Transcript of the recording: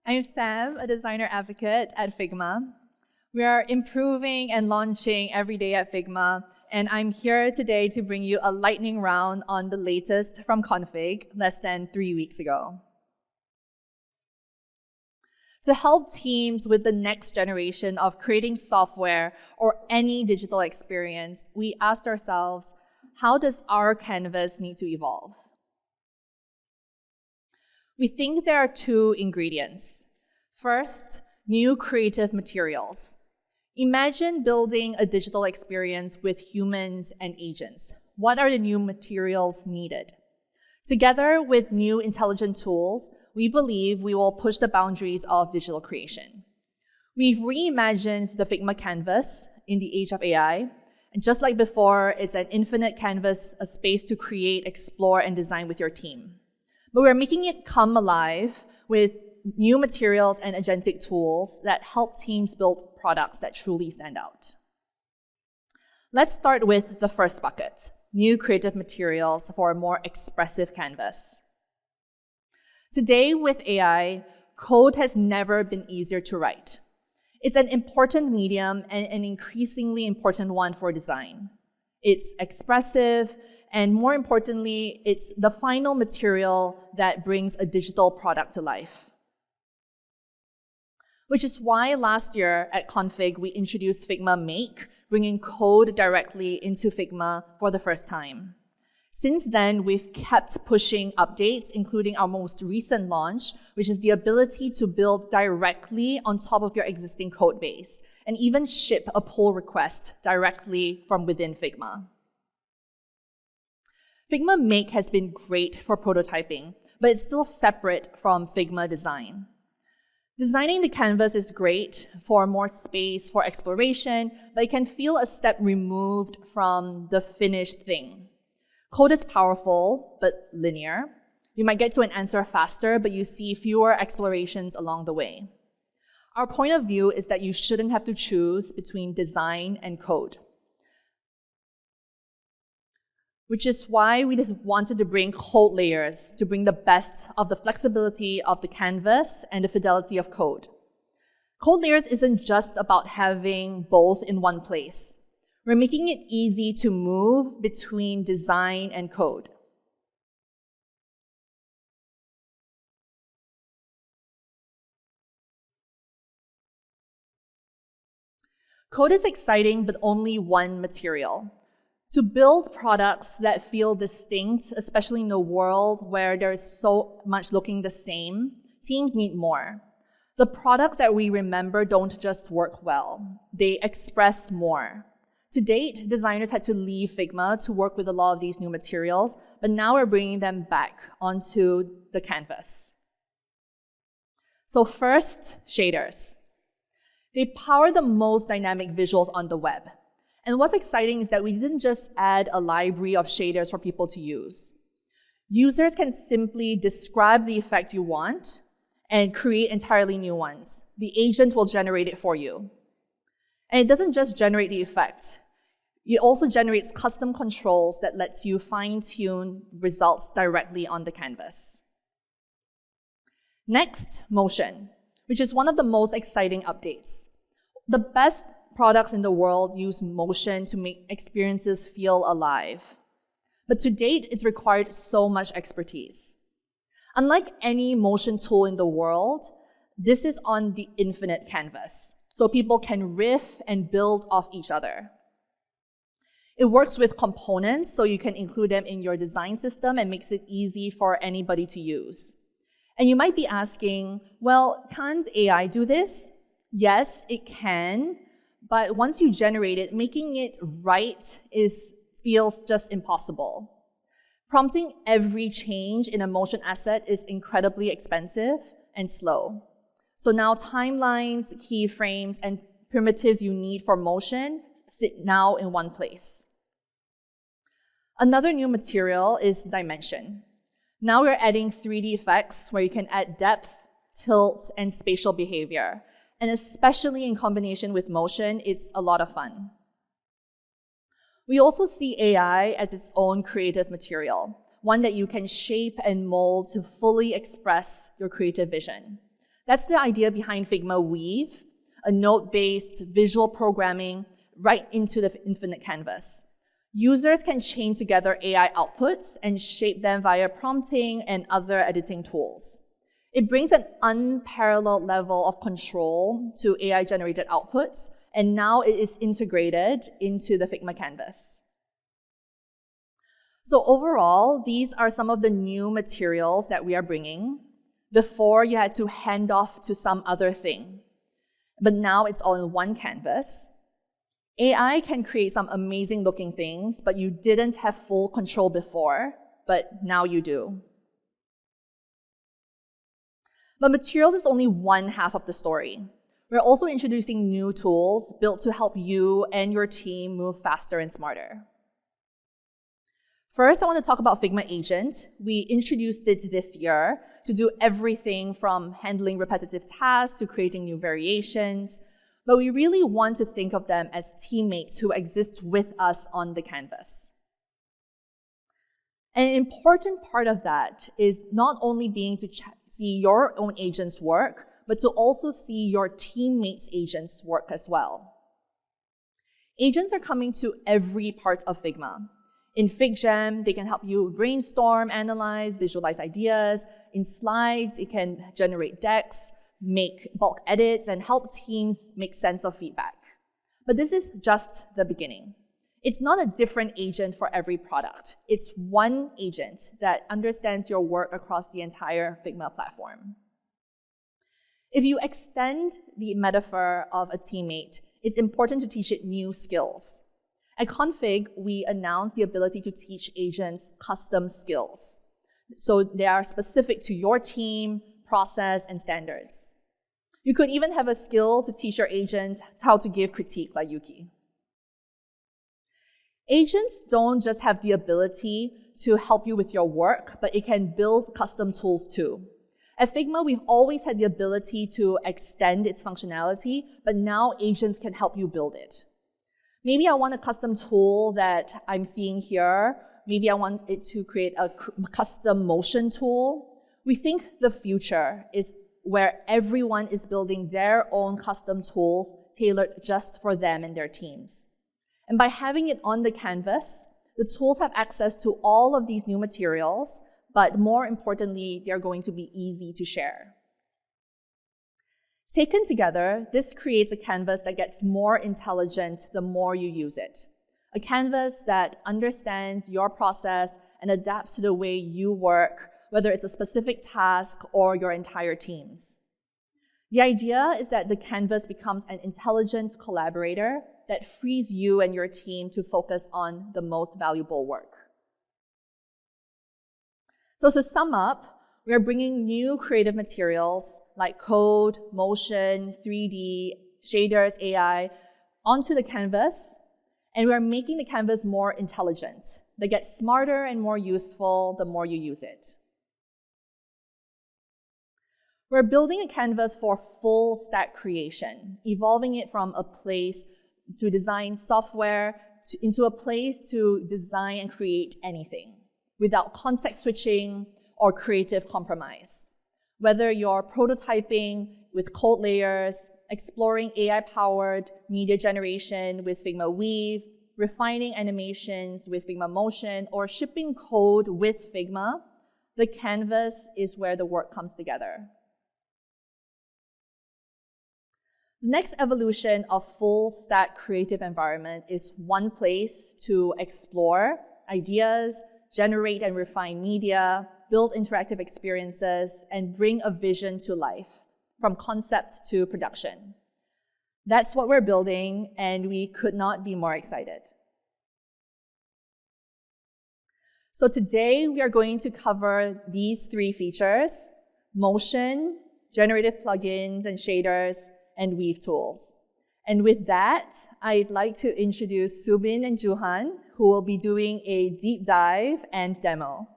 I'm Sam, a designer advocate at Figma. We are improving and launching every day at Figma, and I'm here today to bring you a lightning round on the latest from Config less than 3 weeks ago. To help teams with the next generation of creating software or any digital experience, we asked ourselves, how does our canvas need to evolve? We think there are two ingredients. First, new creative materials. Imagine building a digital experience with humans and agents. What are the new materials needed? Together with new intelligent tools, we believe we will push the boundaries of digital creation. We've reimagined the Figma canvas in the age of AI. And just like before, it's an infinite canvas, a space to create, explore, and design with your team. But we're making it come alive with new materials and agentic tools that help teams build products that truly stand out. Let's start with the first bucket, new creative materials for a more expressive canvas. Today, with AI, code has never been easier to write. It's an important medium and an increasingly important one for design. It's expressive, and more importantly, it's the final material that brings a digital product to life. Which is why last year at Config, we introduced Figma Make, bringing code directly into Figma for the first time. Since then, we've kept pushing updates, including our most recent launch, which is the ability to build directly on top of your existing code base, and even ship a pull request directly from within Figma. Figma Make has been great for prototyping, but it's still separate from Figma Design. Designing the canvas is great for more space for exploration, but it can feel a step removed from the finished thing. Code is powerful, but linear. You might get to an answer faster, but you see fewer explorations along the way. Our point of view is that you shouldn't have to choose between design and code. Which is why we just wanted to bring code layers to bring the best of the flexibility of the canvas and the fidelity of code. Code layers isn't just about having both in one place. We're making it easy to move between design and code. Code is exciting, but only one material. To build products that feel distinct, especially in a world where there is so much looking the same, teams need more. The products that we remember don't just work well, they express more. To date, designers had to leave Figma to work with a lot of these new materials, but now we're bringing them back onto the canvas. So first, shaders. They power the most dynamic visuals on the web. And what's exciting is that we didn't just add a library of shaders for people to use. Users can simply describe the effect you want and create entirely new ones. The agent will generate it for you. And it doesn't just generate the effect. It also generates custom controls that lets you fine-tune results directly on the canvas. Next, motion, which is one of the most exciting updates. The best products in the world use motion to make experiences feel alive. But to date, it's required so much expertise. Unlike any motion tool in the world, this is on the infinite canvas, so people can riff and build off each other. It works with components, so you can include them in your design system and makes it easy for anybody to use. And you might be asking, well, can't AI do this? Yes, it can, but once you generate it, making it right feels just impossible. Prompting every change in a motion asset is incredibly expensive and slow. So now timelines, keyframes, and primitives you need for motion sit now in one place. Another new material is dimension. Now we're adding 3D effects where you can add depth, tilt, and spatial behavior. And especially in combination with motion, it's a lot of fun. We also see AI as its own creative material, one that you can shape and mold to fully express your creative vision. That's the idea behind Figma Weave, a node-based visual programming right into the infinite canvas. Users can chain together AI outputs and shape them via prompting and other editing tools. It brings an unparalleled level of control to AI-generated outputs, and now it is integrated into the Figma canvas. So overall, these are some of the new materials that we are bringing. Before, you had to hand off to some other thing, but now it's all in one canvas. AI can create some amazing looking things, but you didn't have full control before, but now you do. But materials is only one half of the story. We're also introducing new tools built to help you and your team move faster and smarter. First, I want to talk about Figma Agent. We introduced it this year to do everything from handling repetitive tasks to creating new variations. But we really want to think of them as teammates who exist with us on the canvas. And an important part of that is not only being to see your own agents work, but to also see your teammates' agents work as well. Agents are coming to every part of Figma. In FigJam, they can help you brainstorm, analyze, visualize ideas. In Slides, it can generate decks, make bulk edits, and help teams make sense of feedback. But this is just the beginning. It's not a different agent for every product. It's one agent that understands your work across the entire Figma platform. If you extend the metaphor of a teammate, it's important to teach it new skills. At Config, we announced the ability to teach agents custom skills. So they are specific to your team, process, and standards. You could even have a skill to teach your agent how to give critique, like Yuhki. Agents don't just have the ability to help you with your work, but it can build custom tools too. At Figma, we've always had the ability to extend its functionality, but now agents can help you build it. Maybe I want a custom tool that I'm seeing here. Maybe I want it to create a custom motion tool. We think the future is where everyone is building their own custom tools tailored just for them and their teams. And by having it on the canvas, the tools have access to all of these new materials, but more importantly, they're going to be easy to share. Taken together, this creates a canvas that gets more intelligent the more you use it. A canvas that understands your process and adapts to the way you work, whether it's a specific task or your entire teams. The idea is that the canvas becomes an intelligent collaborator that frees you and your team to focus on the most valuable work. So to sum up, we are bringing new creative materials like code, motion, 3D, shaders, AI onto the canvas, and we are making the canvas more intelligent. They get smarter and more useful the more you use it. We're building a canvas for full stack creation, evolving it from a place to design software into a place to design and create anything without context switching or creative compromise. Whether you're prototyping with code layers, exploring AI-powered media generation with Figma Weave, refining animations with Figma Motion, or shipping code with Figma, the canvas is where the work comes together. The next evolution of full stack creative environment is one place to explore ideas, generate and refine media, build interactive experiences, and bring a vision to life, from concept to production. That's what we're building, and we could not be more excited. So today, we are going to cover these three features: motion, generative plugins and shaders, and Weave tools. And with that, I'd like to introduce Subin and Juhan, who will be doing a deep dive and demo.